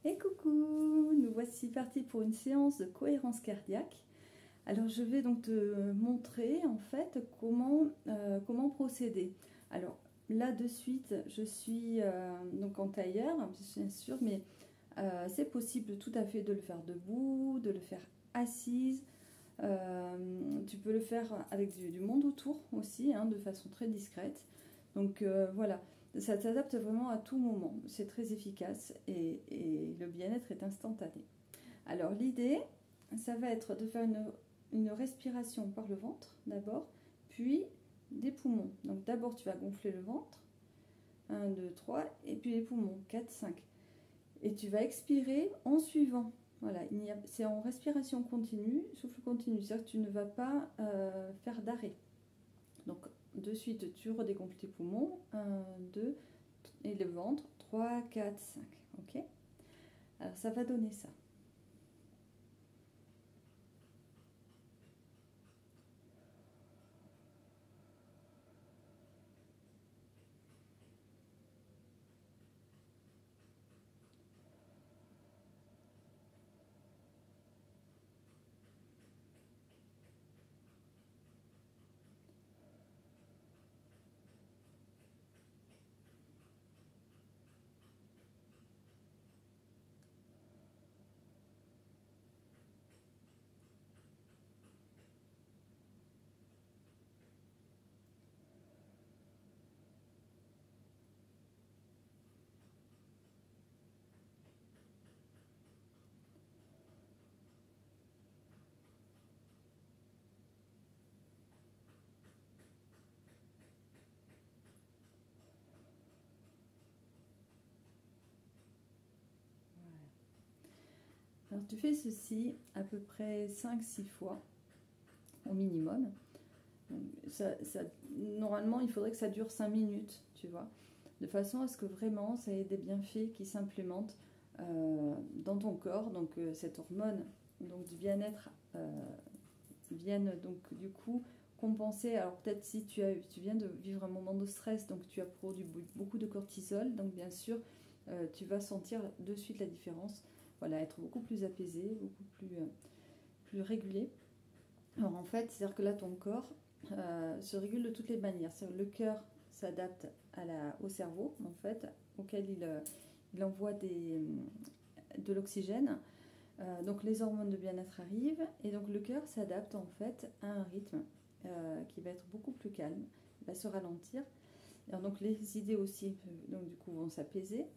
Et coucou, nous voici partis pour une séance de cohérence cardiaque. Alors je vais donc te montrer en fait comment procéder. Alors là de suite je suis donc en tailleur bien sûr, mais c'est possible tout à fait de le faire debout, de le faire assise. Tu peux le faire avec du monde autour aussi, hein, de façon très discrète. Donc voilà, ça s'adapte vraiment à tout moment. C'est très efficace et le bien-être est instantané. Alors l'idée, ça va être de faire une respiration par le ventre d'abord, puis des poumons. Donc d'abord tu vas gonfler le ventre, 1, 2, 3, et puis les poumons, 4, 5. Et tu vas expirer en suivant. Voilà, c'est en respiration continue, souffle continu, c'est-à-dire que tu ne vas pas faire d'arrêt. Donc de suite, tu redégonfles tes poumons, 1, 2, et le ventre, 3, 4, 5. Ok? Alors ça va donner ça. Alors tu fais ceci à peu près 5-6 fois au minimum. Normalement, il faudrait que ça dure 5 minutes, tu vois, de façon à ce que vraiment ça ait des bienfaits qui s'implémentent dans ton corps. Donc cette hormone donc, du bien-être vienne donc du coup compenser. Alors peut-être si tu viens de vivre un moment de stress, donc tu as produit beaucoup de cortisol, donc bien sûr tu vas sentir de suite la différence. Voilà, être beaucoup plus apaisé, beaucoup plus régulé. Alors en fait, c'est-à-dire que là, ton corps se régule de toutes les manières. Le cœur s'adapte au cerveau, en fait, auquel il envoie de l'oxygène. Donc les hormones de bien-être arrivent, et donc le cœur s'adapte en fait à un rythme qui va être beaucoup plus calme, il va se ralentir. Alors, donc les idées aussi, donc du coup, vont s'apaiser.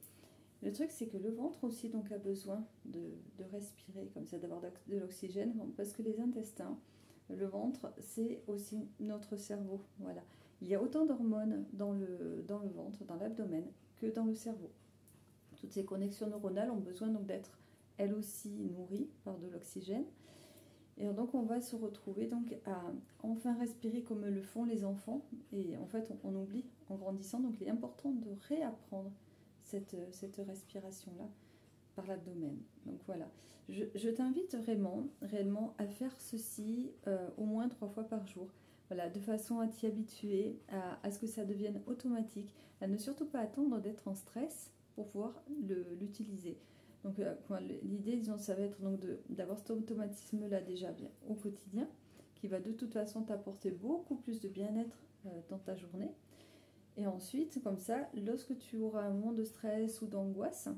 Le truc, c'est que le ventre aussi donc a besoin de respirer, comme ça, d'avoir de l'oxygène, parce que les intestins, le ventre, c'est aussi notre cerveau. Voilà. Il y a autant d'hormones dans le ventre, dans l'abdomen, que dans le cerveau. Toutes ces connexions neuronales ont besoin donc d'être, elles aussi, nourries par de l'oxygène. Et donc on va se retrouver donc à enfin respirer comme le font les enfants. Et en fait, on oublie en grandissant. Donc il est important de réapprendre cette respiration-là par l'abdomen. Donc voilà, je t'invite réellement à faire ceci au moins 3 fois par jour. Voilà, de façon à t'y habituer, à ce que ça devienne automatique, à ne surtout pas attendre d'être en stress pour pouvoir l'utiliser. Donc l'idée, disons, ça va être donc d'avoir cet automatisme-là déjà bien au quotidien, qui va de toute façon t'apporter beaucoup plus de bien-être dans ta journée. Et ensuite, comme ça, lorsque tu auras un moment de stress ou d'angoisse,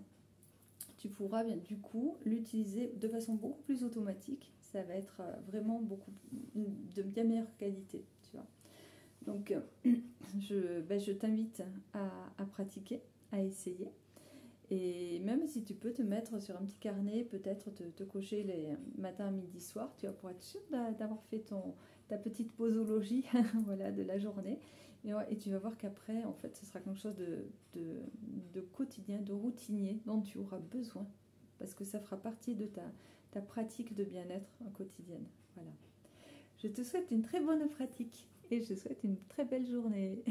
tu pourras bien du coup l'utiliser de façon beaucoup plus automatique. Ça va être vraiment de bien meilleure qualité, tu vois. Donc je t'invite à pratiquer, à essayer. Et même si tu peux te mettre sur un petit carnet, peut-être te cocher les matins, midi, soir, tu vas pouvoir être sûr d'avoir fait ta petite posologie voilà, de la journée. Et tu vas voir qu'après, en fait, ce sera quelque chose de quotidien, de routinier dont tu auras besoin. Parce que ça fera partie de ta pratique de bien-être quotidienne. Voilà. Je te souhaite une très bonne pratique et je te souhaite une très belle journée.